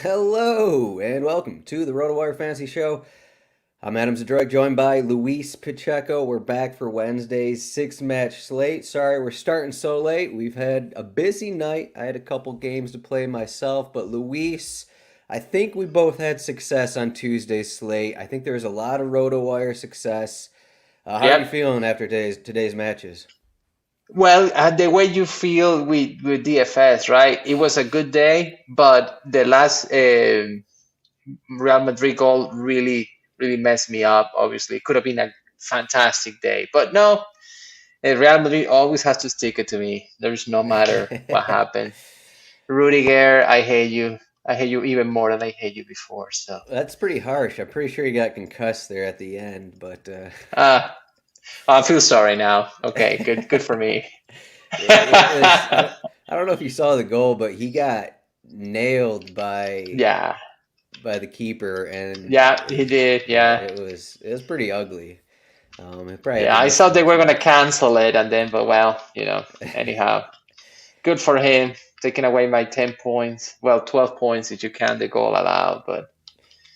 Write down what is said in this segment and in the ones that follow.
Hello and welcome to the RotoWire Fantasy Show. I'm Adam Zdroik, joined by Luis Pacheco. We're back for Wednesday's six-match slate. Sorry we're starting so late. We've had a busy night. I had a couple games to play myself, but Luis, I think we both had success on Tuesday's slate. I think there was a lot of RotoWire success. How are you Yep. feeling after today's matches? Well, the way you feel with DFS, right? It was a good day, but the last Real Madrid goal really messed me up. Obviously, it could have been a fantastic day, but no. Real Madrid always has to stick it to me. There's no matter what happened. Rudiger, I hate you. I hate you even more than I hate you before. So, That's pretty harsh. I'm pretty sure you got concussed there at the end, but uh, I feel sorry now. Okay, good for me. it was. I don't know if you saw the goal, but he got nailed Yeah, by the keeper, and yeah, he did. yeah, Yeah. it was pretty ugly. It probably had Yeah, to I miss the thought they next were gonna one. cancel it, and then, but well, anyhow, good for him taking away my 10 points. Well, 12 points if you count the goal allowed, but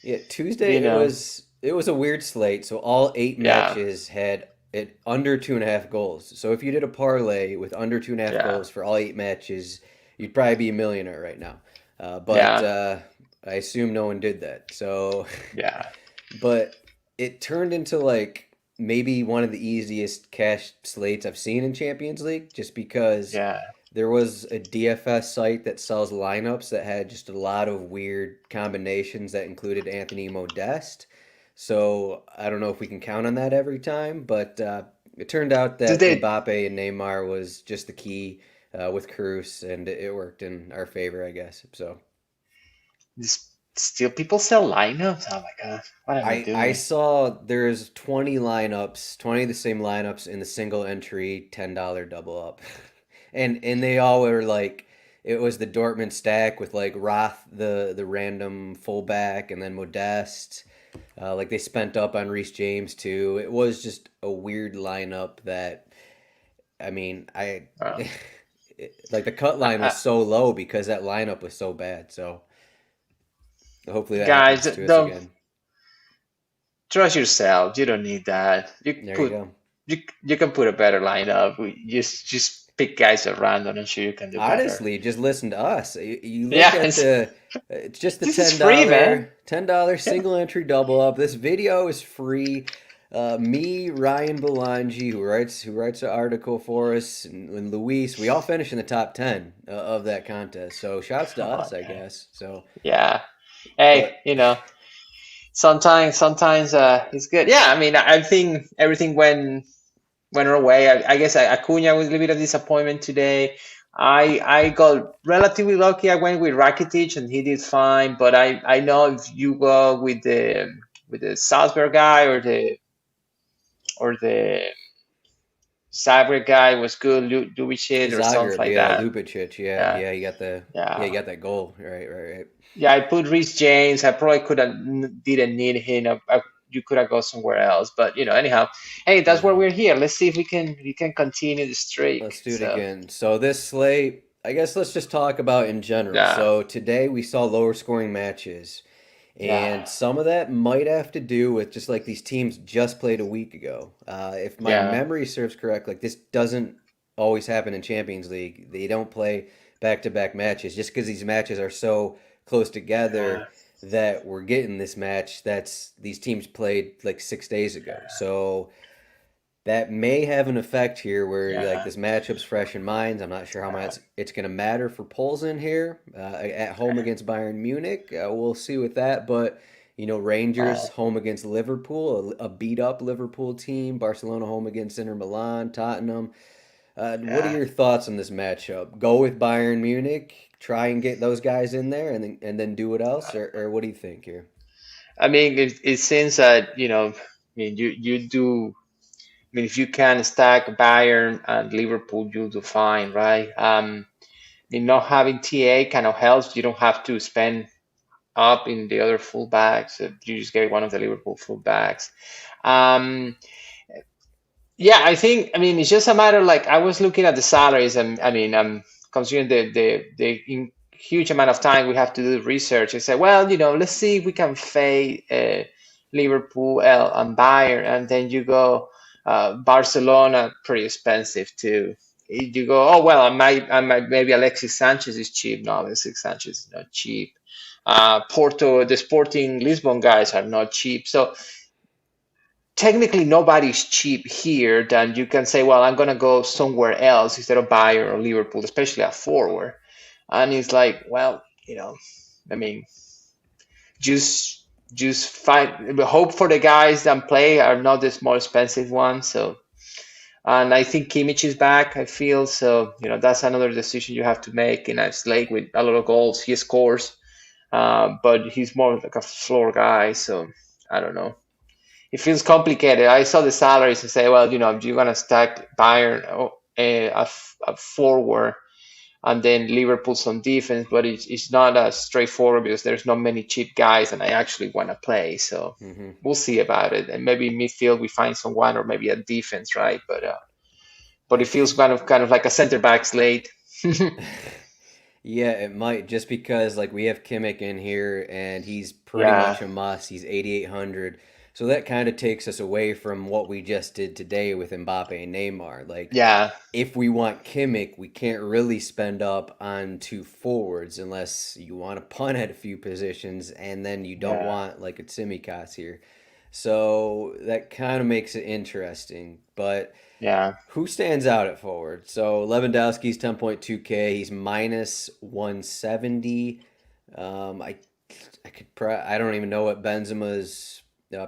Yeah, you Tuesday know, it was a weird slate. So all eight yeah, matches had it under 2.5 goals. So if you did a parlay with under two and a half yeah, goals for all eight matches, you'd probably be a millionaire right now. But yeah, I assume no one did that. So, yeah, but it turned into like maybe one of the easiest cash slates I've seen in Champions League, just because yeah. there was a DFS site that sells lineups that had just a lot of weird combinations that included Anthony Modeste. So I don't know if we can count on that every time, but it turned out Did that they Mbappe and Neymar was just the key with Cruz, and it worked in our favor, I guess. So still people sell lineups? Oh my God, what am I I doing? saw there's 20 lineups, 20 of the same lineups in the single entry $10 double up. And they all were like it was the Dortmund stack with like Roth the random fullback and then Modeste. Like they spent up on Reece James too. It was just a weird lineup that I mean, Uh, like the cut line was I, so low because that lineup was so bad. So hopefully that guys, happens to us don't again. trust yourself. You don't need that. There you go. You can put a better lineup. Just pick guys at random. I'm sure you can do better. Honestly, just listen to us. You look Yeah, at the it's just the this is ten free, man. dollar single entry double up. This video is free. Me, Ryan Belangi, who writes the article for us, and Luis, we all finished in the top 10 of that contest. So shouts to Come us, on, I man. guess. So, Yeah. Hey, but sometimes it's good. Yeah, I mean, I think everything went our way. I guess Acuna was a little bit of disappointment today. I got relatively lucky. I went with Rakitic and he did fine. But I know if you go with the Salzburg guy or the Zagreb guy was good, Lubicic or something Zagreb, like yeah, that. Lubicic, yeah, Yeah, yeah, you yeah. got that goal, right. Yeah, I put Reece James. I probably could have didn't need him. You could have gone somewhere else, but anyhow, hey, that's why Yeah. we're here. Let's see if we can continue the streak. Let's do it So again. So this slate, I guess let's just talk about in general. yeah, So today we saw lower scoring matches, yeah, and some of that might have to do with just like these teams just played a week ago. If my yeah, memory serves correct, like this doesn't always happen in Champions League. They don't play back-to-back matches just because these matches are so close yeah, together that we're getting this match that's these teams played like 6 days ago. So that may have an effect here where like yeah. this matchup's fresh in minds. I'm not sure how much it's going to matter for Poulsen here at home against Bayern Munich. We'll see with that, but Uh, Rangers home against Liverpool, a beat up Liverpool team. Barcelona home against Inter Milan, Tottenham. What are yeah. your thoughts on this matchup? Go with Bayern Munich, try and get those guys in there, and then do what else, or what do you think here? I mean, it seems that I mean, you do. I mean, if you can stack Bayern and Liverpool, you do fine, right? I mean, not having TA kind of helps. You don't have to spend up in the other fullbacks. You just get one of the Liverpool fullbacks. Um, yeah, I think. I mean, it's just a matter. Like I was looking at the salaries, and I mean, I'm considering the huge amount of time we have to do research and say, well, let's see if we can fade Liverpool and Bayern, and then you go Barcelona, pretty expensive too. You go, oh well, I might maybe Alexis Sanchez is cheap. No, Alexis Sanchez is not cheap. Porto, the Sporting Lisbon guys are not cheap. So technically nobody's cheap here. Then you can say, well, I'm gonna go somewhere else instead of Bayern or Liverpool, especially at forward. And it's like, well, I mean, just find hope for the guys that play are not the more expensive ones. So, and I think Kimmich is back. I feel so. That's another decision you have to make in a slate with a lot of goals. He scores, but he's more like a floor guy. So I don't know. It feels complicated. I saw the salaries and say, well, you're gonna stack Bayern at forward and then Liverpool's on defense, but it's not as straightforward because there's not many cheap guys, and I actually want to play. So Hmm. we'll see about it. And maybe midfield we find someone, or maybe a defense, right? But it feels kind of like a center back slate. Yeah, it might just because like we have Kimmich in here and he's pretty Yeah, much a must. He's 8,800. So that kind of takes us away from what we just did today with Mbappe and Neymar. Like yeah, if we want Kimmich, we can't really spend up on two forwards unless you want to punt at a few positions and then you don't yeah, want like a Tsimikas here. So that kind of makes it interesting. But yeah. who stands out at forward? So Lewandowski's 10.2K. He's minus 170. I don't even know what Benzema's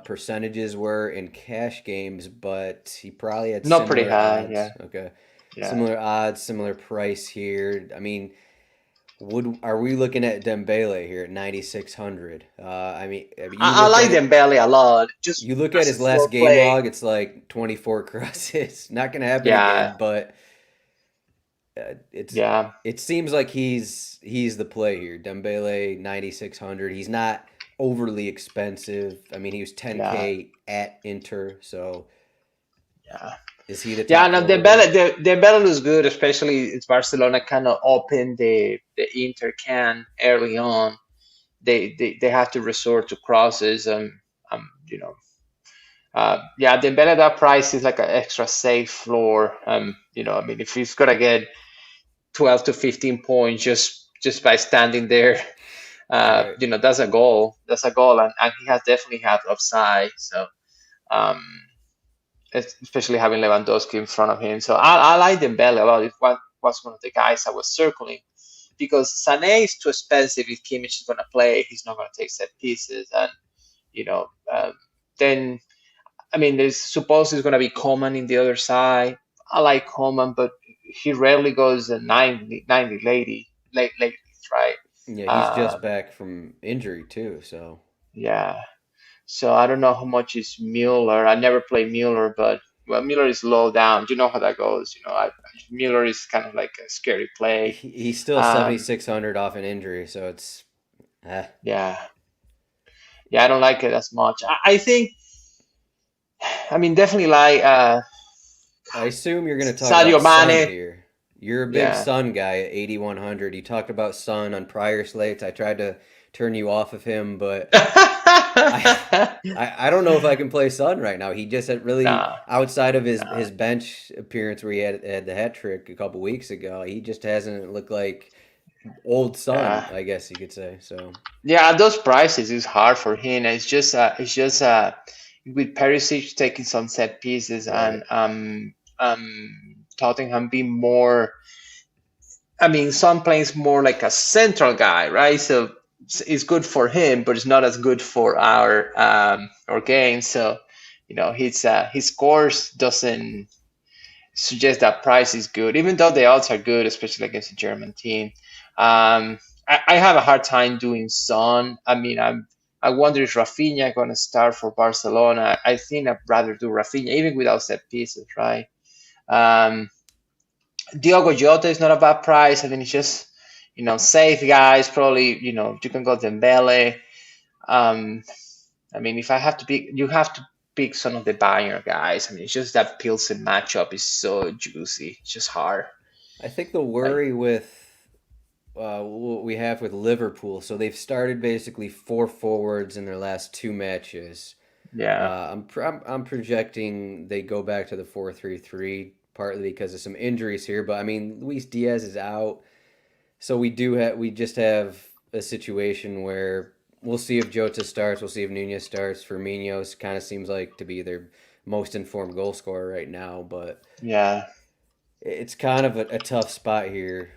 percentages were in cash games, but he probably had Not pretty similar high. odds. Yeah, Okay, yeah. similar odds, similar price here. I mean, would are we looking at Dembele here at 9,600? You I look like at it. Dembele a lot. Just You look at as a his last floor game play. log, it's like 24 crosses. Not going to happen Yeah, again, but it's yeah, it seems like he's the play here. Dembele 9,600. He's not overly expensive. I mean, he was yeah, 10K at Inter, so yeah. is he the Yeah, top no, forward there? Dembele looks good, especially it's Barcelona kind of open the Inter can early on. They have to resort to crosses. Um, you know, yeah, Dembele that price is like an extra safe floor. I mean, if he's gonna get 12 to 15 points just by standing there, Right. that's a goal. That's a goal, and he has definitely had upside. So. Um, Especially having Lewandowski in front of him. So I like Dembele a lot. It was one of the guys I was circling because Sané is too expensive. If Kimmich is going to play, he's not going to take set pieces, and you know, um, then I mean, there's suppose it's going to be Coman in the other side. I like Coman, but he rarely goes a 90 late, right? Yeah, he's just Um, back from injury too, so yeah. So I don't know how much is Mueller. I never play Mueller, but well, Mueller is low down. You know how that goes. Mueller is kind of like a scary play. he's still Um, 7,600 off an injury, so it's eh. yeah, yeah, I don't like it as much. I think, I mean, definitely like I assume you're going to talk Sadio about Sun Mane. here. You're a big Yeah. Sun guy at 8,100. You talked about Sun on prior slates. I tried to turn you off of him, but I I don't know if I can play Sun right now. He just had really Nah, outside of his nah. bench appearance where he had the hat trick a couple weeks ago. He just hasn't looked like old Sun, Yeah, I guess you could say. So yeah. At those prices, it's hard for him. It's just with Perisic taking some set pieces right. and Tottenham being more. I mean, Son plays more like a central guy, right? So it's good for him, but it's not as good for our game. So, his scores doesn't suggest that price is good, even though the odds are good, especially against a German team. I have a hard time doing Son. I mean, I wonder if Rafinha going to start for Barcelona. I think I'd rather do Rafinha, even without set pieces, right? Um, Diogo Jota is not a bad price. I mean, it's just, safe guys. Probably, you can go Dembele. Um, I mean, if I have to pick, you have to pick some of the Bayern guys. I mean, it's just that Pilsen matchup is so juicy. It's just hard. I think the Like, worry with what we have with Liverpool. So they've started basically four forwards in their last two matches. Yeah, I'm projecting they go back to the 4-3-3 partly because of some injuries here. But I mean, Luis Diaz is out, so we just have a situation where we'll see if Jota starts, we'll see if Nunez starts. Firmino's kind of seems like to be their most informed goal scorer right now, but yeah, it's kind of a tough spot here.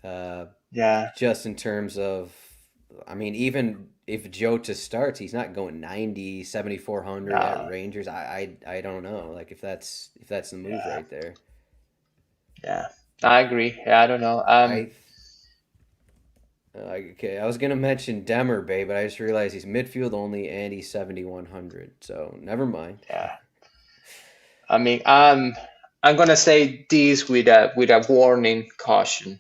Uh, yeah, just in terms of, I mean, even if Jota starts, he's not going 90, 7,400 at no, Rangers. I don't know. Like if that's the move yeah, right there. yeah. I agree. Yeah, I don't know. I okay, I was gonna mention Demmer Bay, but I just realized he's midfield only and he's 7,100. So never mind. Yeah. I mean, I'm gonna say this with a warning caution.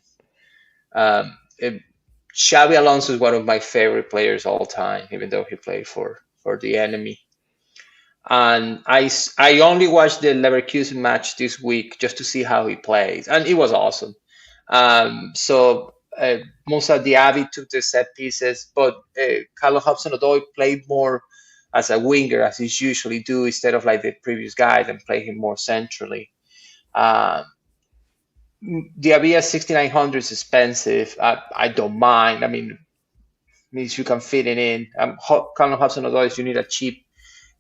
It, Xavi Alonso is one of my favorite players all time, even though he played for the enemy. And I only watched the Leverkusen match this week just to see how he plays, and it was awesome. So Moussa Diaby took the set pieces, but Carlo Hudson-Odoi played more as a winger, as he usually do, instead of like the previous guys and play him more centrally. Um, Diaby at 6,900 is expensive. I don't mind. I mean, means you can fit it in. Carlo Hudson-Odoi, you need a cheap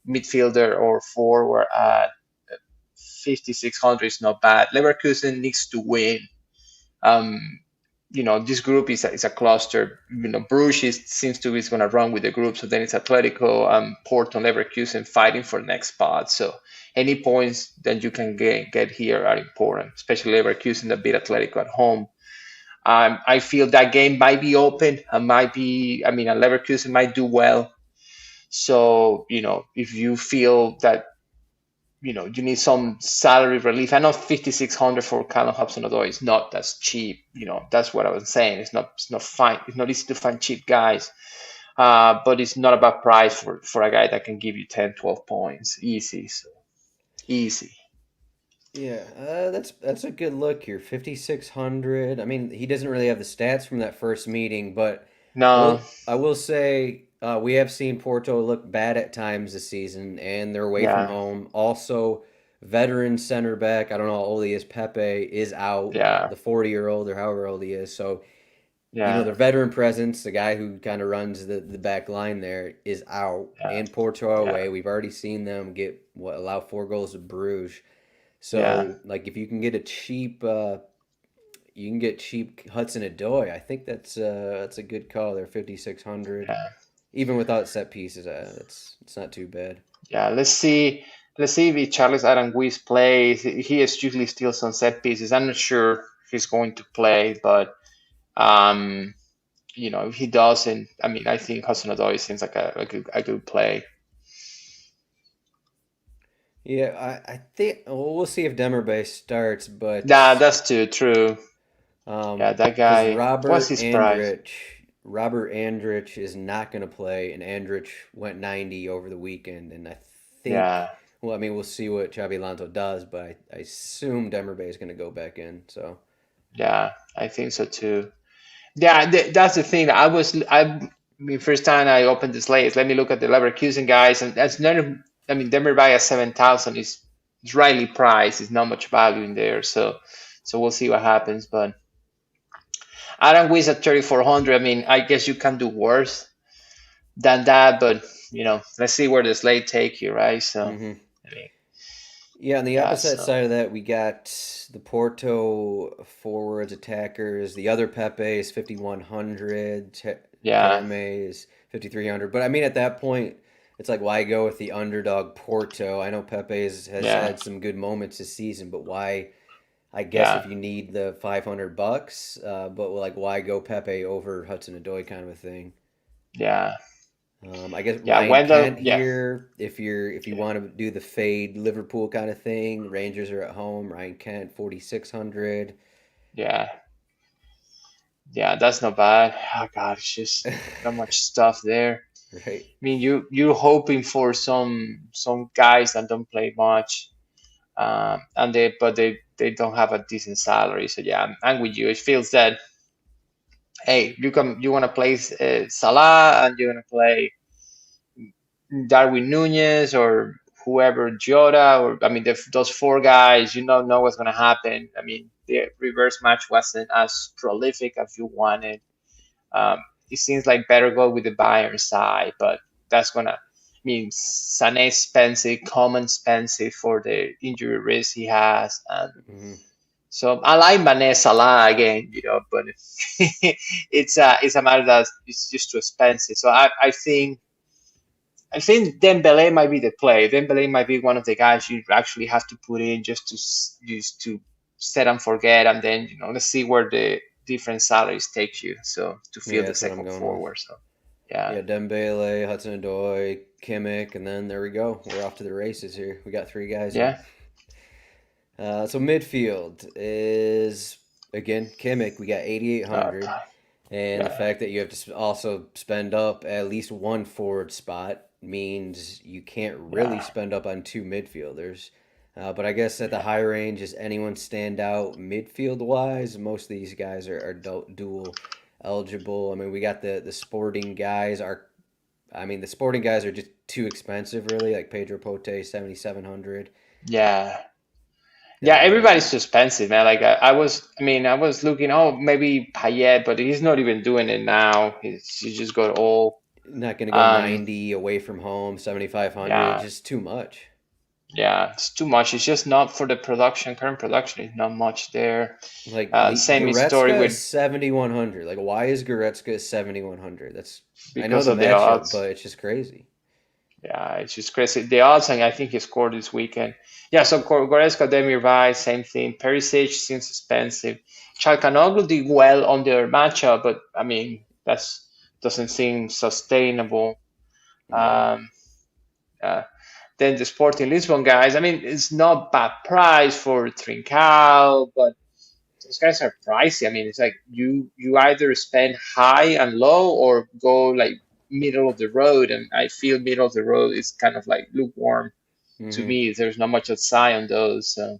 midfielder or forward at 5,600 is not bad. Leverkusen needs to win. Um, this group is a cluster. Bruges seems to be going to run with the group. So then it's Atletico, Porto, and Leverkusen fighting for the next spot. So any points that you can get here are important, especially Leverkusen that beat Atletico at home. I feel that game might be open and might be, I mean, Leverkusen might do well. So, if you feel that you need some salary relief. I know 5,600 for Callum Hudson-Odoi is not as cheap. That's what I was saying. It's not fine. It's not easy to find cheap guys. But it's not a bad price for a guy that can give you 10, 12 points easy. So easy. Yeah, that's a good look here. 5,600. I mean, he doesn't really have the stats from that first meeting, but No, I will say we have seen Porto look bad at times this season, and they're away from yeah, home. Also, veteran center back, I don't know how old he is, Pepe is out, yeah, the 40-year-old or however old he is. So, yeah, their veteran presence, the guy who kind of runs the back line there, is out, yeah, and Porto are yeah, away. We've already seen them allow 4 goals to Bruges. yeah, So, like, if you can get a cheap, you can get cheap Hudson-Odoi. I think that's a good call. They're 5,600, yeah, even without set pieces. It's not too bad. yeah. Let's see. Let's see if Charles Aranguiz plays. He is usually still some set pieces. I'm not sure if he's going to play, but um, if he doesn't, I mean, I think Hudson-Odoi seems like a good play. Yeah, I think well, we'll see if Demerbay starts, Yeah, but that's too true. Yeah, that because guy. What's his price? Robert Andrich is not going to play, and Andrich went 90 over the weekend, and I think, Yeah, well, I mean, we'll see what Xabi Alonso does, but I assume Demerbay is going to go back in. So yeah, I think so too. Yeah, that's the thing. I mean, first time I opened the slate, let me look at the Leverkusen guys, and that's none of. I mean, Denver by a 7,000 is rightly priced. There's not much value in there, so we'll see what happens. But Adam Wiz at 3,400. I mean, I guess you can do worse than that, but let's see where the slate take you, right? So, hmm I mean, yeah, on the yeah, opposite so side of that, we got the Porto forwards, attackers. The other Pepe is 5,100. yeah, Terme is 5,300. But I mean, at that point, it's like, why go with the underdog Porto? I know Pepe has yeah, had some good moments this season, but why? I guess yeah, if you need the $500, but like, why go Pepe over Hudson-Odoi kind of a thing? yeah, I guess yeah. Ryan Wendell, Kent yeah, here. If you want to do the fade Liverpool kind of thing, Rangers are at home. Ryan Kent 4,600. yeah, yeah. That's not bad. Oh God, it's just not much stuff there. Right. I mean, you're hoping for some guys that don't play much, but they don't have a decent salary. So yeah, I'm with you. It feels that hey, you want to play Salah and you want to play Darwin Nunez or whoever, Jota, or I mean, those four guys, you don't know what's going to happen. I mean, the reverse match wasn't as prolific as you wanted. Um, it seems like better go with the Bayern side, but that's going to mean Sané expensive, Coman expensive for the injury risk he has. And Hmm. so I like Mane Salah again, but it's a matter that it's just too expensive. So I think Dembele might be the play. Dembele might be one of the guys you actually have to put in just to set and forget, and then let's see where the different salaries take you. So to fill Yeah, the that's what I'm second going with. forward. So yeah, Yeah, Dembele, Hudson-Odoi, Kimmich, and then there we go. We're off to the races here. We got three guys in. yeah, So midfield is again Kimmich. We got 8,800, God, and the yeah, fact that you have to also spend up at least one forward spot means you can't really yeah, spend up on two midfielders. But I guess at the yeah, high range, does anyone stand out midfield wise? Most of these guys are dual eligible. I mean, we got the sporting guys are. I mean, the sporting guys are just too expensive, really. Like Pedro Pote, 7,700. yeah. Yeah, Uh, everybody's too expensive, man. Like I was looking. Oh, maybe Payet, but he's not even doing it now. He just got old. Not going to go Um, 90 away from home, 7,500. It's yeah, just too much. yeah, it's too much. It's just not for the production. Current production is not much there. Like Same story Goretzka with is 7,100. Like, why is Goretzka 7,100? That's, I know because the of the matchup, odds. but it's just crazy. Yeah, it's just crazy. The odds, and I think he scored this weekend. Yeah, so Goretzka, Demirbay, same thing. Perisic seems expensive. Chalkanoglu did well on their matchup, but I mean that's doesn't seem sustainable. No. Um, uh, then the Sporting Lisbon guys, I mean, it's not bad price for Trincao, but those guys are pricey. I mean, it's like you either spend high and low or go like middle of the road, and I feel middle of the road is kind of like lukewarm to Hmm. me. There's not much upside on those. So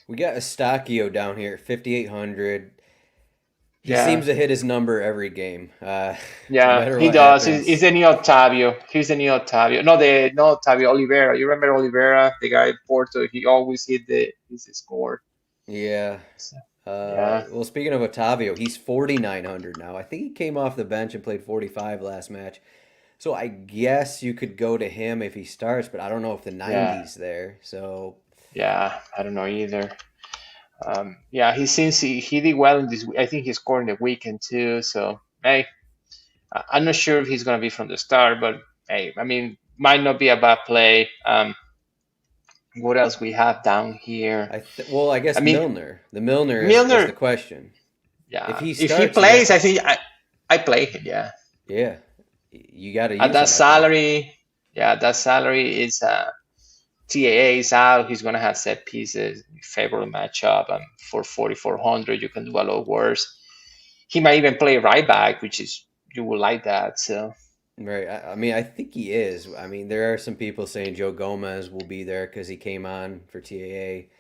We got Estacchio down here at 5,800. He yeah, seems to hit his number every game. No yeah, matter he what does. He's happens. the new Octavio. He's the new Octavio. No, the no Octavio Oliveira. You remember Oliveira, the guy in Porto? He always hit his score. Yeah. So, yeah, Well, speaking of Otavio, he's 4,900 now. I think he came off the bench and played 45 last match. So I guess you could go to him if he starts, but I don't know if the yeah, 90's there. So yeah. I don't know either. Yeah, he did well in this. I think he scored in the weekend too. So hey, I'm not sure if he's gonna be from the start, but hey, I mean, might not be a bad play. What else we have down here? well, I I guess mean, Milner. The Milner is the Milner. question. If Yeah, he if he starts, you got plays, I think I play him. Yeah, yeah, you got to at use that him, I think. salary. Yeah, that salary is TAA is out. He's gonna have set pieces, favorable matchup, and for 4,400, you can do a lot worse. He might even play right back, which is you will like that. So Right. I mean, I think he is. I mean, there are some people saying Joe Gomez will be there because he came on for TAA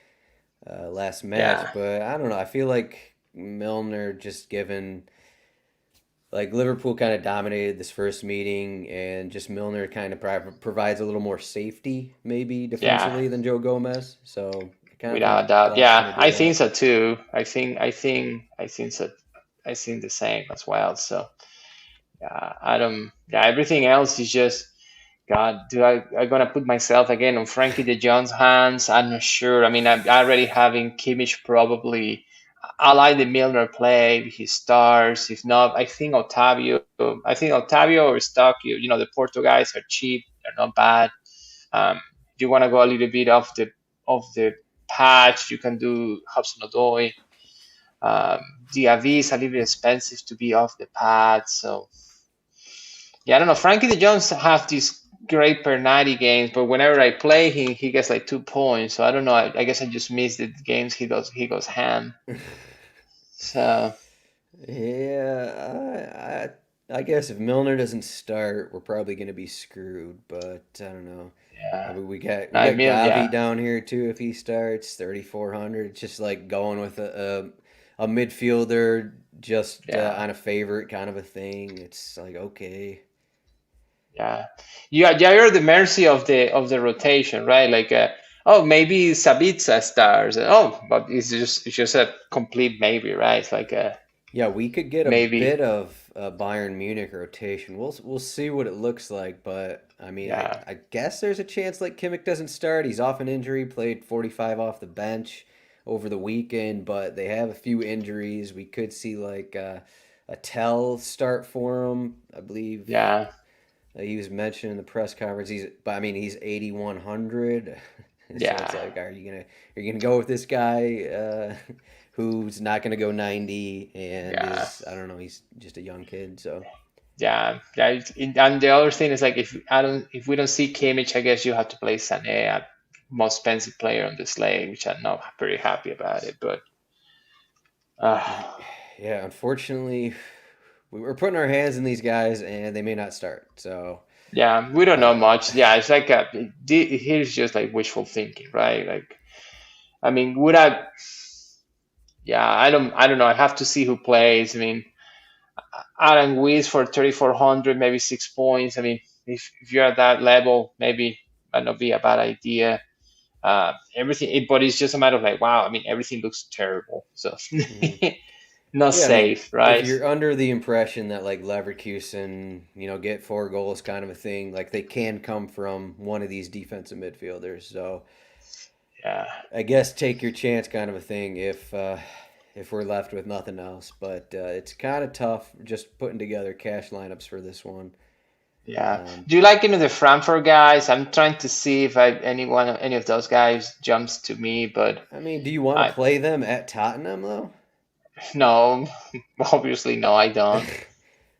last match, yeah, but I don't know. I feel like Milner just given like Liverpool kind of dominated this first meeting, and just Milner kind of provides a little more safety, maybe yeah, defensively than Joe Gomez. So I kind of think without a doubt. Klopp's going Yeah, to do I think that. so too. I think so. I think the same as well. So yeah, I don't. Yeah, everything else is just God. I gonna put myself again on Frankie De Jong's hands? I'm not sure. I mean, I'm already having Kimmich probably. I like the Milner play. If he starts. If not, I think Otavio. I think Otavio or Stock. The Porto guys are cheap. They're not bad. You want to go a little bit off the patch. You can do Hudson Odoi. Um, Diaby is a little bit expensive to be off the pad, so yeah, I don't know. Frankie De Jones have these great per 90 games, but whenever I play him, he gets like 2 points. So I don't know. I guess I just miss the games he goes ham. So Yeah, I guess if Milner doesn't start, we're probably going to be screwed. But I don't know. I yeah, mean, we I got mean, Gavi yeah, down here too. If he starts, 3,400. It's just like going with a midfielder just Yeah, on a favorite kind of a thing. It's like, okay. yeah. You're at the mercy of the rotation, right? Like, oh, maybe Sabitza stars. Oh, but it's just a complete maybe, right? It's like a Yeah, we could get a maybe. bit of a Bayern Munich rotation. We'll see what it looks like, but I mean, Yeah, I guess there's a chance like Kimmich doesn't start. He's off an injury, played 45 off the bench over the weekend, but they have a few injuries. We could see like a Tell start for him. I believe yeah, he was mentioned in the press conference. But I mean, he's 8,100. So it's yeah, like, are you gonna go with this guy who's not gonna go 90 and yeah. is, I don't know, he's just a young kid. So Yeah, yeah. And the other thing is like if we don't see Kimmich, I guess you have to play Sané, most expensive player on the slate, which I'm not very happy about it. But y- uh, yeah, unfortunately, we were putting our hands in these guys and they may not start. So yeah, we don't know uh, much. Yeah, it's like here's just like wishful thinking, right? Like, I mean, would I? Yeah, I don't know. I have to see who plays. I mean, Alan Weiss for 3,400, maybe 6 points. I mean, if you're at that level, maybe might not be a bad idea. But it's just a matter of like, wow, I mean, everything looks terrible. So mhm. not Yeah, I mean, safe, if right? you're under the impression that like Leverkusen, get 4 goals kind of a thing, like they can come from one of these defensive midfielders. So Yeah. I guess take your chance kind of a thing if we're left with nothing else. But it's kind of tough just putting together cash lineups for this one. Yeah. Um, Do you like any of the Frankfurt guys? I'm trying to see if any of those guys jumps to me, but I mean, do you want to I play them at Tottenham though? no, obviously no, I don't.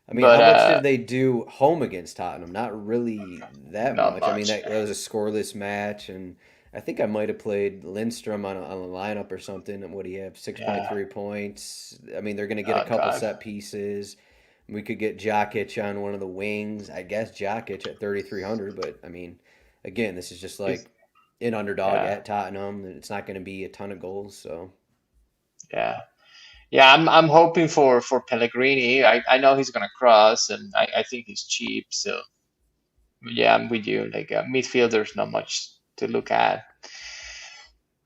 I mean, But how much did they do home against Tottenham? Not really that not much. I mean, much. that was a scoreless match, and I think I might have played Lindstrom on a lineup or something. And what do you have? Yeah. 6.3 points. I mean, they're going to get a Oh couple God. set pieces. We could get Jokic on one of the wings. I guess Jokic at 3,300, but I mean, again, this is just It's, like an underdog yeah. at Tottenham. It's not going to be a ton of goals, so. Yeah. Yeah, I'm hoping for Pellegrini. I know he's gonna cross, and I think he's cheap. So yeah, I'm with you. Like, midfielders, not much to look at.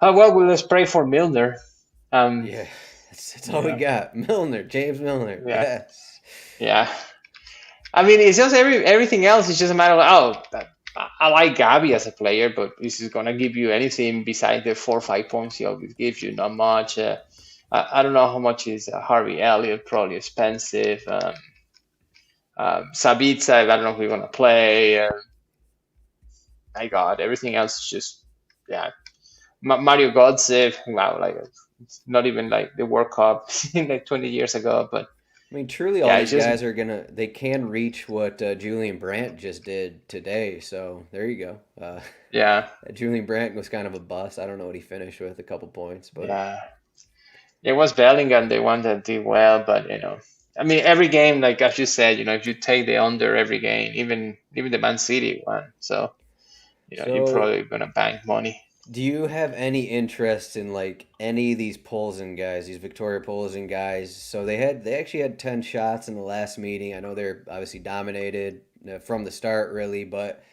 Well, let's pray for Milner. Um, Yeah, that's all we yeah, got. Milner, James Milner. yeah, Yes. yeah. I mean, it's just everything else is just a matter of I like Gabi as a player, but this is gonna give you anything besides the 4 or 5 points he always gives you. Not much. I don't know how much is Harvey Elliott. Probably expensive. Sabitza, I don't know who you're gonna play. My God, everything else is just yeah. Mario Götze, wow, like it's not even like the World Cup like 20 years ago, but I mean, truly, all yeah, it's these just guys they can reach what Julian Brandt just did today. So there you go. yeah, Julian Brandt was kind of a bust. I don't know what he finished with, a couple points, but yeah. It was Bellingham, the one that did well, but I mean, every game, like as you said, if you take the under every game, even the Man City one, so you're so probably gonna bank money. do you have any interest in like any of these Polzen guys, these Victoria Polzen guys? So they actually had 10 shots in the last meeting. I know they're obviously dominated from the start, really, but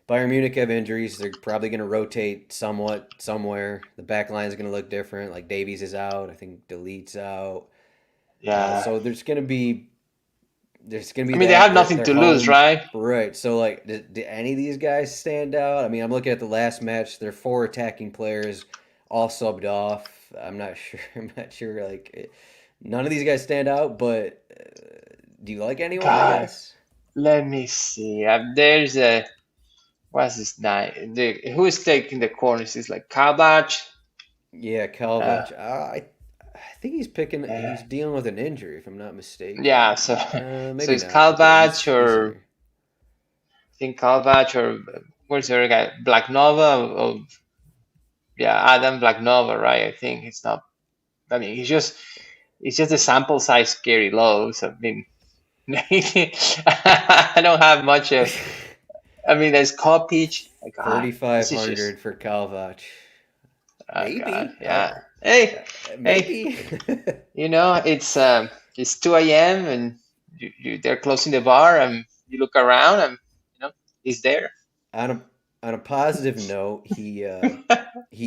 Bayern Munich have injuries. They're probably going to rotate somewhat somewhere. The back line is going to look different. Like Davies is out. I think Delite's out. Yeah, So there's gonna I be mean, they that. have They're nothing they're to lose, home, right? right? So like, did any of these guys stand out? I mean, I'm looking at the last match. Their 4 attacking players all subbed off. I'm not sure. I'm not sure. Like, none of these guys stand out. But do you like anyone? I God, guess. let me see. There's a what's his name? Who is taking the corners? Is like Kabach. Yeah, Uh, Kalvach. I think he's picking. uh, He's dealing with an injury, if I'm not mistaken. yeah, so so Maybe it's not. Okay, he's Kalbach he's or here. I think Kalbach or where's the other guy? Black Nova or yeah, Adam Black Nova, right? I think it's not. I mean, it's just the sample size scary low. So I mean, I don't have much. I mean, there's Kopich. My God, this is just 3,500 for Kalvach. oh God, Maybe. yeah. Hey, hey, Maybe. it's it's 2 a.m. and they're closing the bar, and you look around, and he's there. On a positive note, he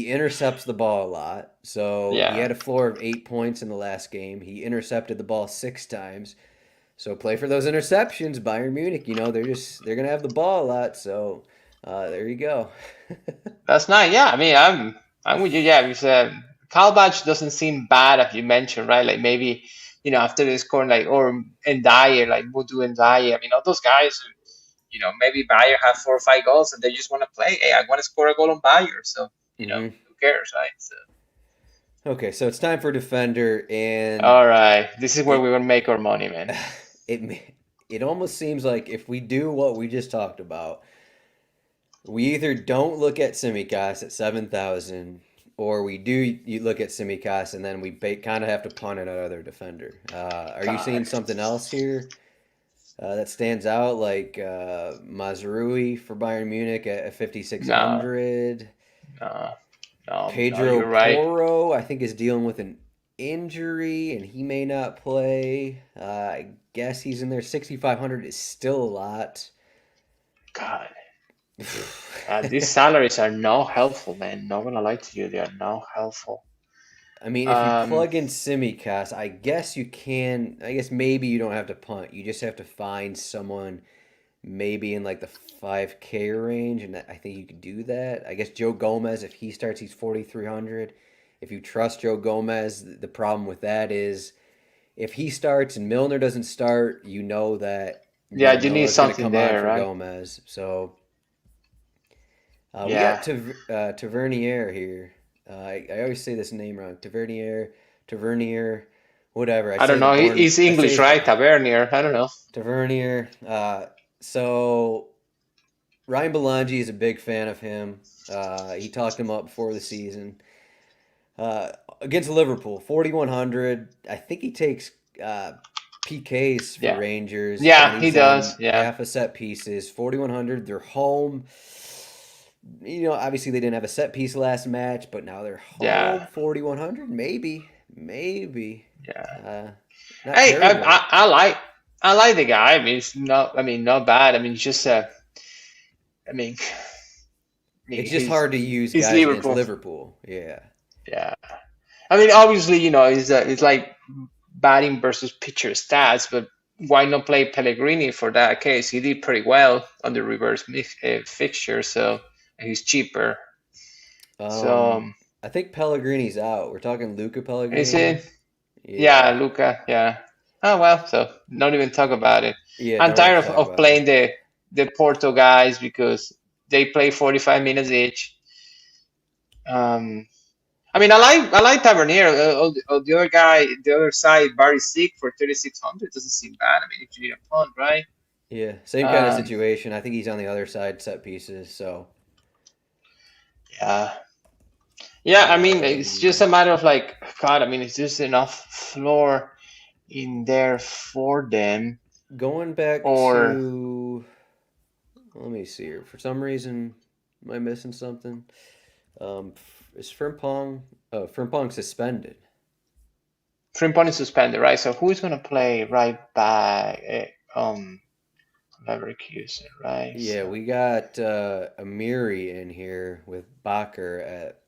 intercepts the ball a lot. So he Yeah, had a floor of 8 points in the last game. He intercepted the ball 6 times. So play for those interceptions, Bayern Munich. They're gonna have the ball a lot. So there you go. that's nice. Yeah, I mean, I'm with you. Yeah, because Kalbach doesn't seem bad, as you mentioned, right? Like maybe after they score, like, or Ndiaye, like Mudu and Ndiaye. I mean, all those guys. Maybe Bayer have 4 or 5 goals and they just want to play. Hey, I want to score a goal on Bayer, so Hmm. who cares, right? So, Okay, so it's time for defender, and all right, this is where it we're gonna make our money, man. it almost seems like if we do what we just talked about, we either don't look at Simicast at 7,000, or we do you look at Simicast and then we kind of have to punt another defender. Are you God, seeing something else here that stands out, like Mazrui for Bayern Munich at no, 5,600? no, no, Pedro you're right. Porro, I think, is dealing with an injury and he may not play. I guess he's in there. 6,500 is still a lot. God, these salaries are not helpful, man. Not gonna lie to you, they are not helpful. I mean, if you Um, plug in Simicast, I guess you can. I guess maybe you don't have to punt. You just have to find someone maybe in like the 5K range, and I think you could do that. I guess Joe Gomez, if he starts, he's 4,300. If you trust Joe Gomez, the problem with that is if he starts and Milner doesn't start, you know that yeah, you need Miller's going to something come on there, for right? Gomez. So we got Yeah, Tavernier here. I always say this name wrong. Tavernier, whatever. I don't know. He's I say English, his right? Tavernier. I don't know. Tavernier. So Ryan Belangi is a big fan of him. He talked him up before the season. Against Liverpool, 4,100. I think he takes PKs for Yeah, Rangers, and yeah, he he's does. on Yeah, half a set pieces. 4,100. They're home. Obviously they didn't have a set piece last match, but now they're yeah, home. 4,100. Maybe. yeah. Uh, Not Hey, terrible. I like the guy. I mean, it's not. I mean, not bad. I mean, it's just. I mean, It's just he's hard to use he's guys against Liverpool. Liverpool. Yeah. Yeah. I mean, obviously, it's like batting versus pitcher stats, but why not play Pellegrini for that case? He did pretty well on the reverse fixture, so he's cheaper. So I think Pellegrini's out. We're talking Luca is Pellegrini. it? Yeah, Yeah. Luca. Yeah. Oh well, so not even talk about it. Yeah, I'm don't have tired to of, talk of about it. playing the Porto guys because they play 45 minutes each. Um, I mean, I like Tavernier. The other guy, the other side, Barry Sick for 3,600 doesn't seem bad. I mean, if you need a punt, right? Yeah, same kind of Um, situation. I think he's on the other side set pieces. So, yeah, yeah. I mean, it's just um, a matter of like, God. I mean, is there enough floor in there for them, going back or to, let me see here. For some reason, am I missing something? Is Frimpong suspended? Frimpong is suspended, right? So who's gonna play right back? Leverkusen, right? Yeah, So we got Amiri in here with Bakker at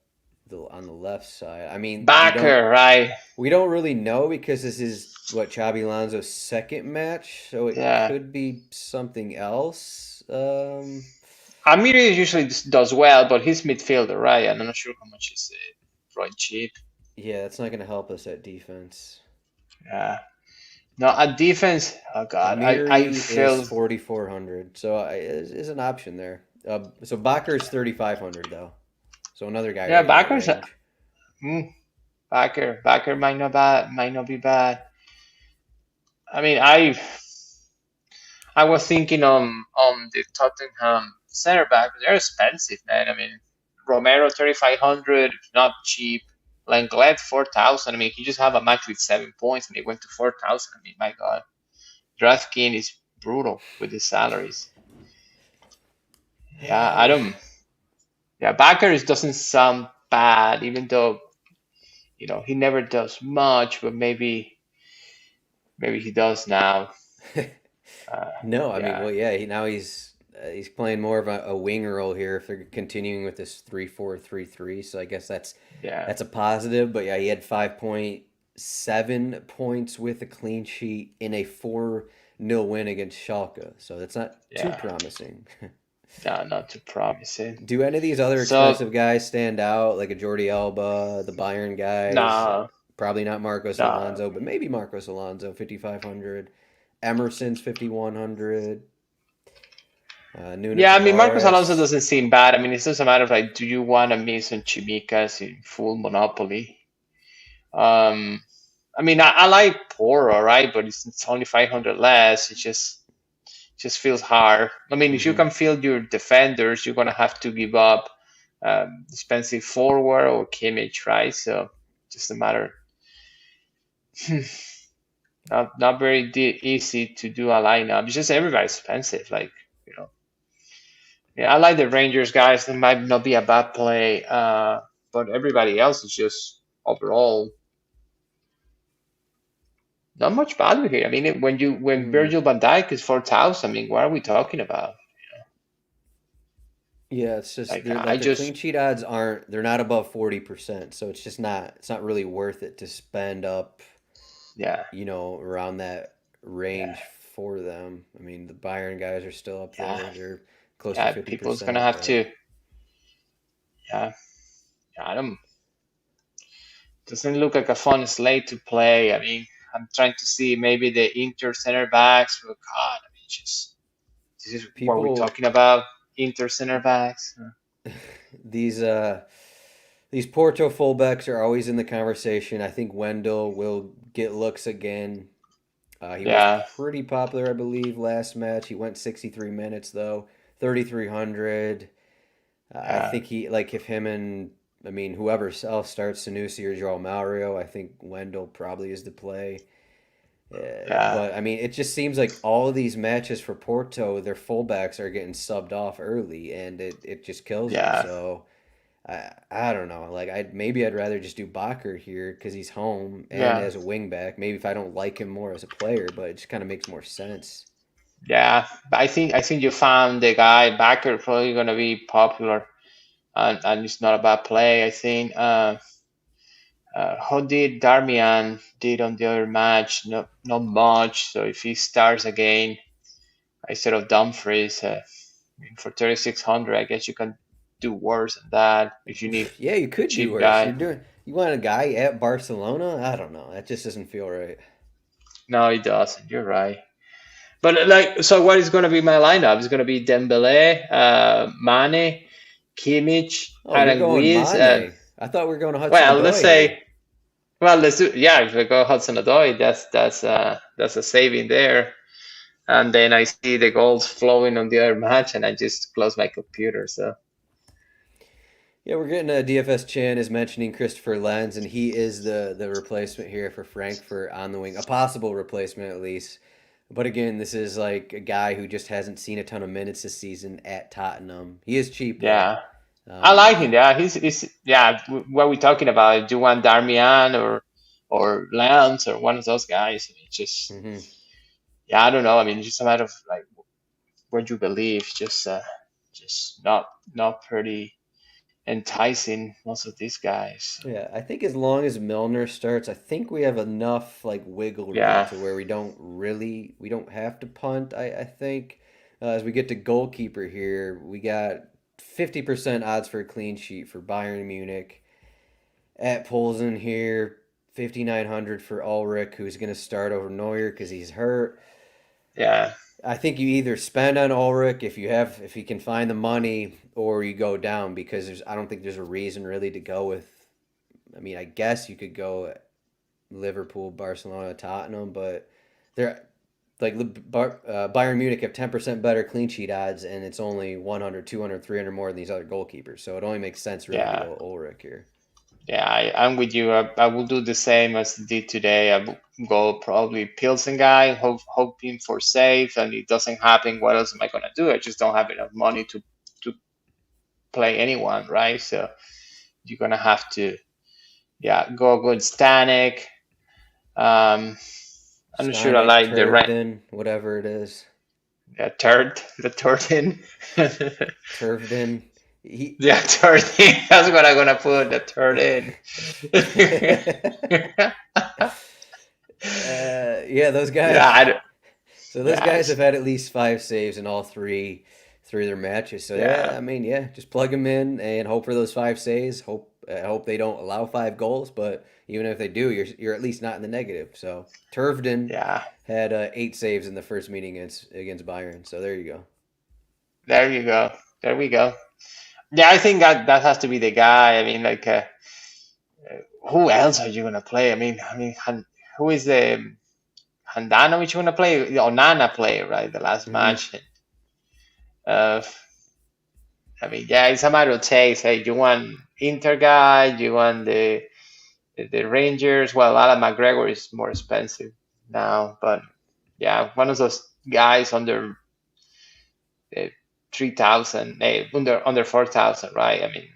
the on the left side. I mean, Backer, right? we don't really know because this is what Xabi Alonso's second match, so it Yeah. could be something else. Amiri usually does well, but he's midfielder, right? And I'm not sure how much is it. Right, cheap. Yeah, that's not going to help us at defense. Yeah. No, at defense, oh God, I Amiri is feel 4,400, so is an option there. So Bakker is 3,500 though, so another guy yeah, right in that backers. range. Backer might not be bad. I mean, I was thinking on the Tottenham center back, but they're expensive, man. I mean, Romero 3,500, not cheap. Lenglet 4,000. I mean, he just have a match with 7 points and he went to 4,000. I mean, my God, DraftKings is brutal with the salaries. Yeah, I Yeah. don't. Yeah, Backers doesn't sound bad, even though he never does much, but maybe Maybe he does now. No, I mean, Yeah, well, yeah, he's playing more of a wing role here if they're continuing with this 3-4-3-3. So I guess yeah, that's a positive. But yeah, he had 5.7 points with a clean sheet in a 4-0 win against Schalke. So that's not too yeah. promising. No, not too promising. Do any of these other So expensive guys stand out, like a Jordi Alba, the Bayern guys? no, Probably not Marcos no. Alonso, but maybe Marcos Alonso, 5,500. Emerson's 5,100. Nuno Yeah, I mean Marcos Alonso Tavares. doesn't seem bad. I mean, it's just a matter of like, do you want to miss on Chimicas in full monopoly? Um, I mean, I like Poro, right? But it's only 500 less. It just feels hard. I mean, if you Hmm. can field your defenders, you're gonna have to give up expensive forward or Kimmich, right? So just a matter, not very easy to do a lineup. It's just everybody's expensive. Like, you know, yeah, I like the Rangers guys. They might not be a bad play, but everybody else is just overall not much value here. I mean, when Hmm. Virgil van Dijk is 4,000, I mean, what are we talking about? Yeah, it's just Like, they're I like their clean just, sheet odds aren't they're not above 40%, so it's not really worth it to spend up, yeah, around that yeah, range for them. I mean, the Bayern guys are still up yeah, there. They're close to yeah. People's gonna 50%, have but to, yeah, yeah. I don't. Doesn't look like a fun slate to play. I mean, I'm trying to see maybe the Inter center backs. But God, I mean, just this is what we're people talking about. Inter center backs. these these Porto fullbacks are always in the conversation. I think Wendell will get looks again. He was Yeah, pretty popular, I believe, last match. He went 63 minutes though, 3,300. I yeah, think if him and I mean whoever else starts Sanusi or Joao Mario, I think Wendell probably is the play. yeah, But I mean, it just seems like all of these matches for Porto, their fullbacks are getting subbed off early, and it just kills them. yeah, So I don't know. Like I'd rather just do Bakker here because he's home and yeah. as a wing back. Maybe if I don't like him more as a player, but it just kind of makes more sense. Yeah, but I think you found the guy Backer probably gonna be popular, and it's not a bad play. I think. How did Darmian did on the other match? Not much. So if he starts again instead of Dumfries, I mean, for 3,600, I guess you can do worse than that if you need Yeah, you a could do cheap worse. guy. You want a guy at Barcelona? I don't know. That just doesn't feel right. No, he doesn't. You're right. But like, so what is going to be my lineup? It's going to be Dembele, Mane, Kimmich, Oh, you're going Aranguiz, and Mane. I thought we were going to Hudson well, let's Odoi here. say, well, let's do, yeah. If we go Hudson Odoi, that's a saving there. And then I see the goals flowing on the other match, and I just close my computer. So Yeah, we're getting a DFS Chan is mentioning Christopher Lenz, and he is the replacement here for Frankfurt on the wing, a possible replacement at least. But again, this is like a guy who just hasn't seen a ton of minutes this season at Tottenham. He is cheap though. yeah, I I like him. think. Yeah, he's yeah. What are we talking about? Do you want Darmian or Lance or one of those guys? I mean, just Hmm. yeah, I don't know. I mean, it's just a matter of like what you believe. Just not pretty enticing. Most of these guys. Yeah, I think as long as Milner starts, I think we have enough like wiggle room Yeah, to where we don't have to punt. I think as we get to goalkeeper here, we got 50% odds for a clean sheet for Bayern Munich. At Plzen here, 5,900 for Ulrich, who's going to start over Neuer because he's hurt. yeah, I think you either spend on Ulrich if you can find the money, or you go down because I don't think there's a reason really to go with. I mean, I guess you could go Liverpool, Barcelona, Tottenham, but they're like Bayern Munich have 10% better clean sheet odds, and it's only 100, 200, 300 more than these other goalkeepers. So it only makes sense really to yeah. go Ulrich here. Yeah, I'm with you. I will do the same as I did today. I will go probably Pilsen guy, hoping for safe, and it doesn't happen. What else am I gonna do? I just don't have enough money to play anyone, right? So you're gonna have to, yeah, go with Stanek. Um, I'm not sure I like the right. Turvden, whatever it is. The third in. Turvden. He. Yeah, third in. That's what I'm gonna put. The third in. Yeah, those Yeah, guys. So those yeah, guys have had at least 5 saves in all three of their matches. So yeah, yeah, I mean, yeah, just plug them in and hope for those 5 saves. Hope they don't allow 5 goals, but even if they do, you're at least not in the negative. So Turvden yeah. had 8 saves in the first meeting against Bayern. So there you go. There you go. There we go. Yeah, I think that has to be the guy. I mean, like, who else are you gonna play? Who is the Handanovic gonna play? Onana play, right? The last Hmm. match. Uh, I mean, yeah, it's a matter of taste. Hey, you want Inter guy? You want the Rangers? Well, Alan McGregor is more expensive now, but yeah, one of those guys under 3,000, under 4,000, right? I mean,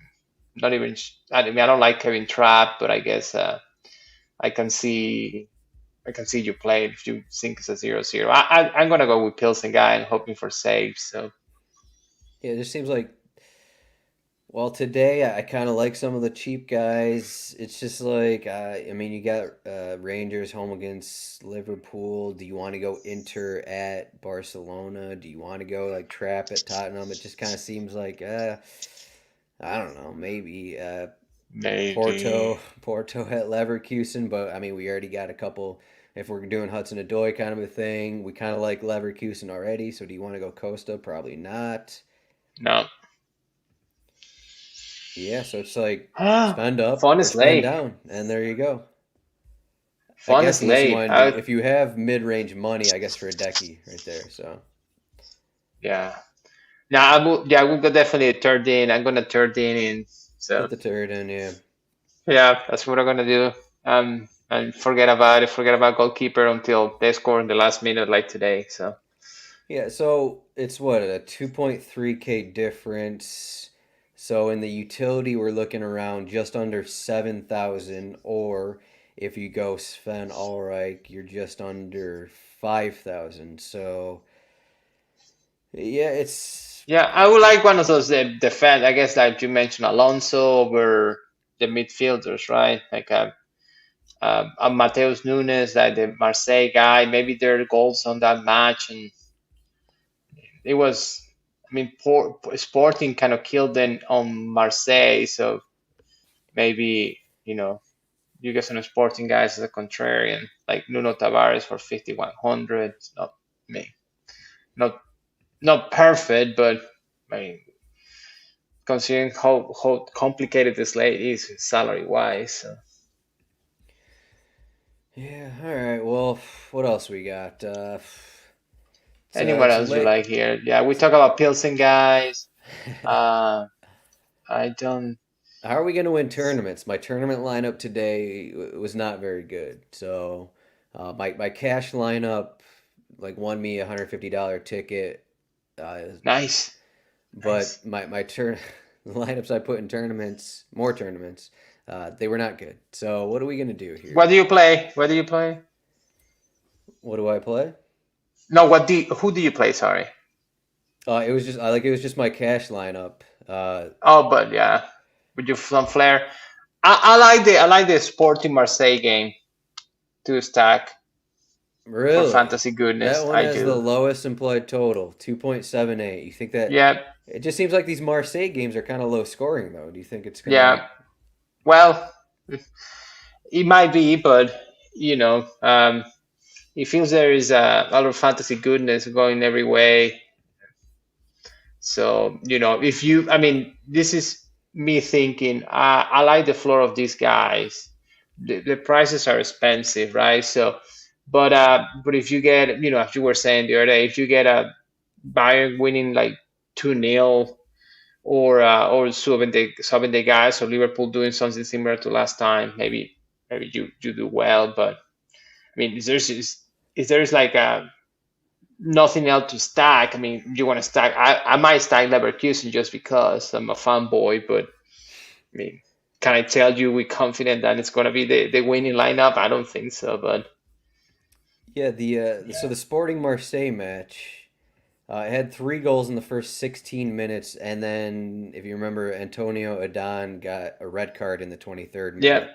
not even. I mean, I don't like Kevin Trapp, but I guess I can see. I can see you play if you think it's a 0-0. I'm gonna go with Pilsen guy and hoping for saves. So Yeah, it just seems like well, today I kind of like some of the cheap guys. It's just like I mean, you got Rangers home against Liverpool. Do you want to go Inter at Barcelona? Do you want to go like Trap at Tottenham? It just kind of seems like I don't know, maybe maybe Porto at Leverkusen. But I mean, we already got a couple. If we're doing Hudson Odoi kind of a thing, we kind of like Leverkusen already. So do you want to go Costa? Probably not. no. Yeah, so it's like Ah, spend up fun or is spend late. down, and there you go. I Fun guess is unless you late. want to do, if you have mid-range money, I guess for a decky right there. So Yeah. Now I will. Yeah, I will go definitely a third in. I'm gonna third in. So put the turd in, yeah. yeah, that's what I'm gonna do. And forget about it. Forget about goalkeeper until they score in the last minute, like today. So Yeah, so it's what, a 2.3K difference. So in the utility, we're looking around just under 7,000, or if you go Sven Ulreich, you're just under 5,000. So yeah, it's yeah, I would like one of those defense. I guess like you mentioned Alonso over the midfielders, right? Like Mateus Nunes, like the Marseille guy. Maybe there are goals on that match, and it was. I mean, Sporting kind of killed them on Marseille, so maybe you get some Sporting guys as a contrarian, like Nuno Tavares for 5,100. It's not me, not not perfect, but I mean, considering how complicated this slate is salary wise. So. yeah. All right. Well, what else we got? Anyone It's else you late. like here? Yeah, we talk about Pilsen guys. Uh, I don't. How are we going to win tournaments? My tournament lineup today was not very good. So, my cash lineup like won me a $150 ticket. Uh, Nice, nice. but my turn the lineups I put in more tournaments, they were not good. So, what are we going to do What here? do you play? What do you play? What do I play? No, who do you play? Sorry. It was just my cash lineup. Oh, but yeah, with your some flair. I like the Sporting Marseille game to stack for Really? fantasy That goodness. one I has the do. lowest implied total, 2.78. You think that Yeah, it just seems like these Marseille games are kind of low scoring though. Do you think it's gonna yeah. Well, it might be, but you know, it feels there is a lot of fantasy goodness going every way. So, if you, I mean, this is me thinking, I like the floor of these guys. The prices are expensive, right? So, but if you get, as you were saying the other day, if you get a Bayern winning like 2-0 or subbing the guys or Liverpool doing something similar to last time, maybe you do well. But I mean, if there's like nothing else to stack. I mean, you want to stack. I might stack Leverkusen just because I'm a fanboy, but I mean, can I tell you with confidence that it's going to be the winning lineup? I don't think so, but Yeah, so Yeah. the Sporting Marseille match, it had 3 goals in the first 16 minutes, and then if you remember, Antonio Adan got a red card in the 23rd Yep. minute.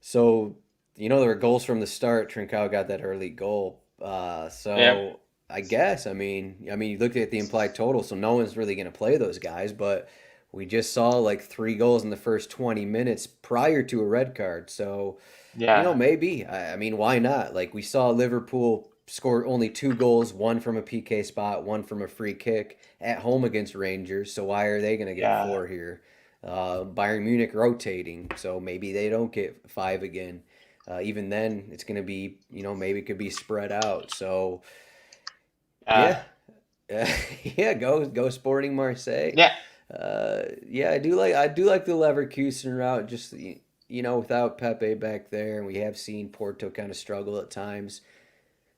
So, there were goals from the start. Trincao got that early goal. Yep. So I guess, you looked at the implied total, so no one's really going to play those guys, but we just saw like 3 goals in the first 20 minutes prior to a red card. So, Yeah. maybe. Why not? Like we saw Liverpool score only 2 goals, one from a PK spot, one from a free kick at home against Rangers. So why are they going to get Yeah. 4 here? Bayern Munich rotating, so maybe they don't get 5 again. Even then, it's going to be, maybe it could be spread out. So Yeah. yeah, yeah, go Sporting Marseille. Yeah. Yeah, I do like the Leverkusen route. Just without Pepe back there, and we have seen Porto kind of struggle at times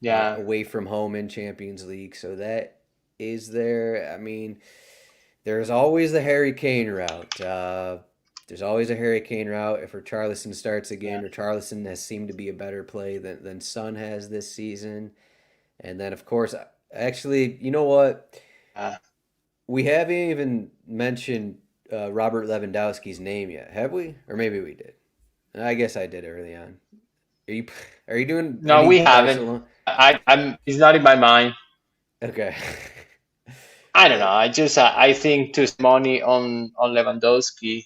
Yeah. away from home in Champions League. So that is there. There's always the Harry Kane route. There's always a Harry Kane route if Richarlison starts Yeah. again. Richarlison has seemed to be a better play than Son has this season. And then, of course, actually, you know what? Yeah. We haven't even mentioned Robert Lewandowski's name yet, have we? Or maybe we did. I guess I did early on. Are you are you doing No, any we haven't. Barcelona? I'm. It's not in my mind. Okay. I don't know. I think to spend money on Lewandowski,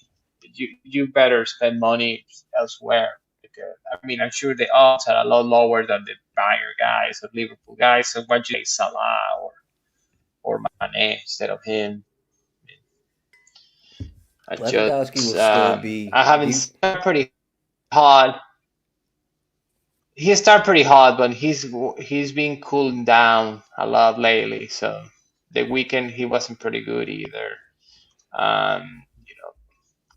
you better spend money elsewhere. Because, I'm sure the odds are a lot lower than the Bayern guys or Liverpool guys. So why don't you take Salah or Mane instead of him? I Lewandowski just will still be. I Do haven't you, started pretty hard. He started pretty hard, but he's been cooling down a lot lately. So the weekend he wasn't pretty good either.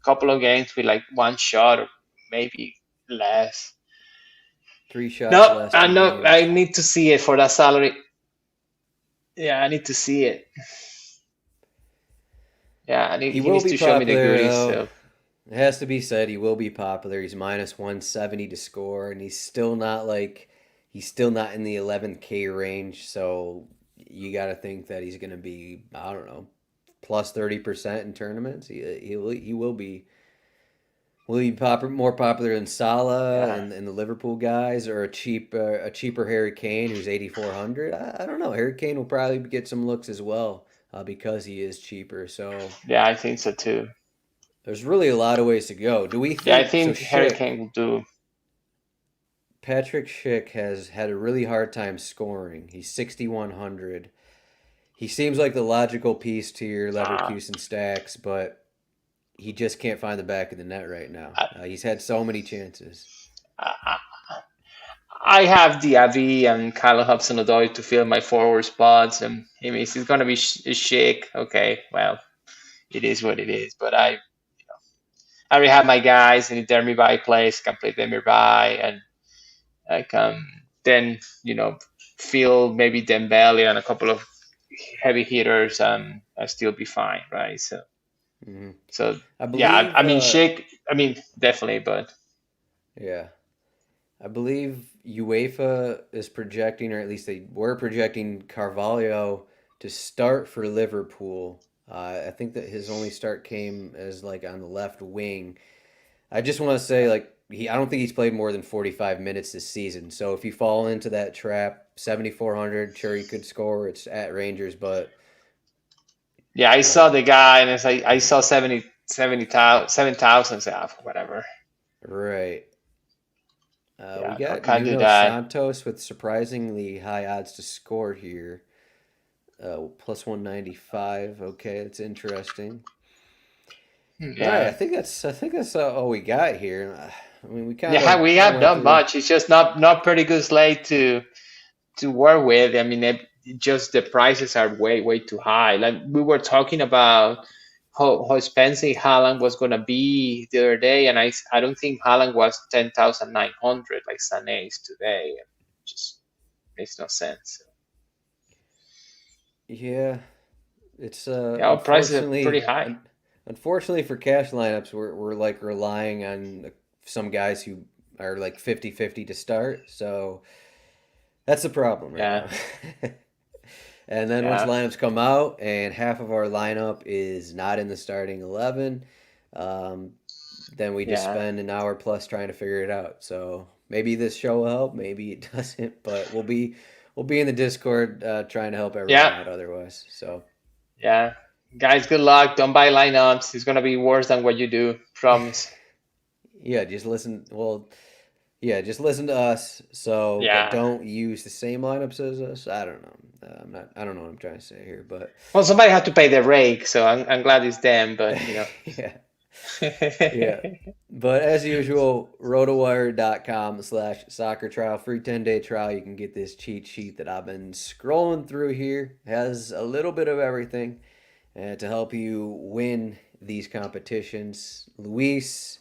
Couple of games with like one shot or maybe less. 3 shots No, last I two know. I games. need to see it for that salary. Yeah, I need to see it. Yeah, He he will needs be to show me the popular goodies. though. So It has to be said he will be popular. He's minus 170 to score, and he's still not in the 11K range. So you got to think that he's going to be, I don't know, plus 30% in tournaments. He will be. Will he be more popular than Salah yeah, and the Liverpool guys, or a cheaper Harry Kane who's 8,400? I don't know. Harry Kane will probably get some looks as well because he is cheaper. So yeah, I think so too. there's really a lot of ways to go. Do we Yeah, I think so? think Harry Kane will do. Patrick Schick has had a really hard time scoring. He's 6,100. He seems like the logical piece to your Uh, Leverkusen stacks, but he just can't find the back of the net right now. I, He's had so many chances. I, I have Diaby and Kyle Hudson-Odoi to fill my forward spots, and if it's gonna be Shake, okay, well, it is what it is. But I already have my guys in the Demirbay place. Can play Demirbay, and I can then feel maybe Dembele and a couple of heavy hitters, and I still be fine, right? So hmm so I yeah, believe, Shake. Definitely, but yeah, I believe UEFA is projecting, or at least they were projecting Carvalho to start for Liverpool. I think that his only start came as like on the left wing. I just want to say, like, I don't think he's played more than 45 minutes this season. So if you fall into that trap, 7,400, sure he could score. It's at Rangers, but yeah, I saw like, the guy, and it's like I saw 7,000, so whatever. right. We Yeah, I got can't do Nuno that. Santos with surprisingly high odds to score here, plus 195. Okay, that's interesting. All right, I Yeah. think that's all we got here. We kind Yeah, we of have went done through. much. It's just not pretty good slate to work with. Just the prices are way too high. Like we were talking about how expensive Haaland was gonna be the other day, and I don't think Haaland was 10,900 like Sané is today. It just makes no sense. Yeah, it's Yeah, our prices are pretty high. unfortunately for cash lineups, we're like relying on some guys who are like 50-50 to start. So That's the problem right Yeah, now. And then once yeah, lineups come out and half of our lineup is not in the starting 11, um, then we just yeah, spend an hour plus trying to figure it out. So maybe this show will help, maybe it doesn't, but we'll be in the Discord trying to help everyone yeah, out otherwise. So yeah. Guys, good luck. Don't buy lineups. It's gonna be worse than what you do. Promise. yeah, just listen. Well, yeah, just listen to us. So, but Yeah. don't use the same lineups as us. I don't know. I'm not. I don't know what I'm trying to say here, but Well, somebody had to pay the rake, so I'm glad it's them. But yeah. Yeah. But as usual, rotowire.com/soccer trial, free 10-day trial. You can get this cheat sheet that I've been scrolling through here. Has a little bit of everything to help you win these competitions. Luis,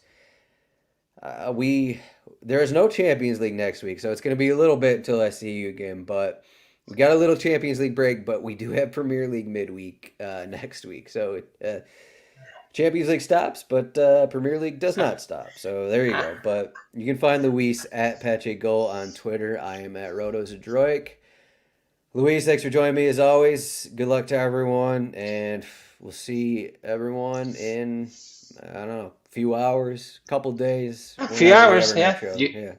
we there is no Champions League next week, so it's going to be a little bit until I see you again. But we got a little Champions League break, but we do have Premier League midweek next week. So Champions League stops, but Premier League does not stop. So there you go. But you can find Luis at Pacheco on Twitter. I am at Zdroik. Luis, thanks for joining me as always. Good luck to everyone, and we'll see everyone in I don't know, a few hours, couple days, A few whenever we have hours, our yeah. next show. You,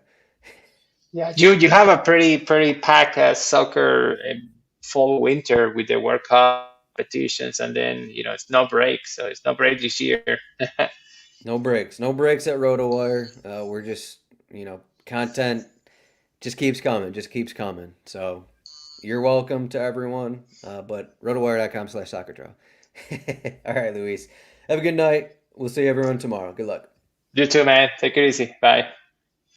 Yeah, yeah, you have a pretty packed soccer fall winter with the World Cup competitions, and then it's no break, so it's no break this year. no breaks at RotoWire. We're just content just keeps coming, just keeps coming. So you're welcome to everyone. But rotowire.com/soccer. All right, Luis. Have a good night. We'll see everyone tomorrow. Good luck. You too, man. Take it easy. Bye.